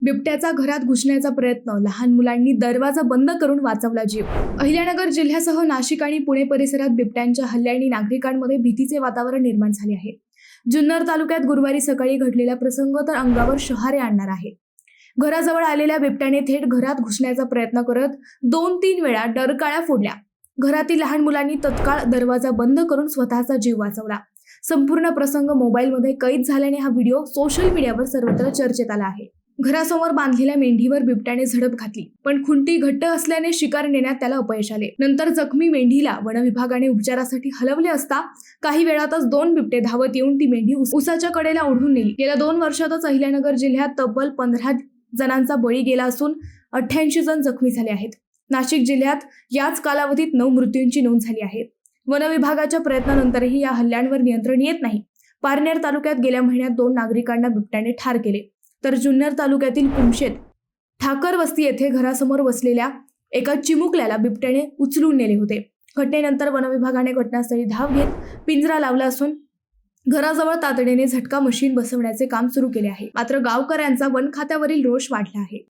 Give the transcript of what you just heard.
बिबट्याचा घरात घुसण्याचा प्रयत्न, लहान मुलांनी दरवाजा बंद करून वाचवला जीव. अहिल्यानगर जिल्ह्यासह नाशिक आणि पुणे परिसरात बिबट्यांच्या हल्ल्यांनी नागरिकांमध्ये भीतीचे वातावरण निर्माण झाले आहे. जुन्नर तालुक्यात गुरुवारी सकाळी घडलेला प्रसंग तर अंगावर शहारे आणणार आहे. घराजवळ आलेल्या बिबट्याने थेट घरात घुसण्याचा प्रयत्न करत 2-3 वेळा डरकाळ्या फोडल्या. घरातील लहान मुलांनी तत्काळ दरवाजा बंद करून स्वतःचा जीव वाचवला. संपूर्ण प्रसंग मोबाईलमध्ये कैद झाल्याने हा व्हिडिओ सोशल मीडियावर सर्वत्र चर्चेत आला आहे. घरासमोर बांधलेल्या मेंढीवर बिबट्याने झडप घातली, पण खुंटी घट्ट असल्याने शिकार नेण्यात त्याला अपयश आले. नंतर जखमी मेंढीला वनविभागाने उपचारासाठी हलवले असता काही वेळातच 2 बिबटे धावत येऊन ती मेंढी उसाच्या कडेला ओढून नेली. गेल्या 2 वर्षातच अहिल्यानगर जिल्ह्यात तब्बल 15 जणांचा बळी गेला असून 88 जण जखमी झाले आहेत. नाशिक जिल्ह्यात याच कालावधीत 9 मृत्यूंची नोंद झाली आहे. वनविभागाच्या प्रयत्नानंतरही या हल्ल्यांवर नियंत्रण येत नाही. पारनेर तालुक्यात गेल्या महिन्यात 2 नागरिकांना बिबट्याने ठार केले, तर जुन्नर तालुक्यातील कुमशेत ठाकर वस्ती येथे घरासमोर वसलेल्या एका चिमुकल्याला बिबट्याने उचलून नेले होते. घटनेनंतर वनविभागाने घटनास्थळी धाव घेत पिंजरा लावला असून घराजवळ तातडीने झटका मशीन बसवण्याचे काम सुरू केले आहे. मात्र गावकऱ्यांचा वन खात्यावरील रोष वाढला आहे.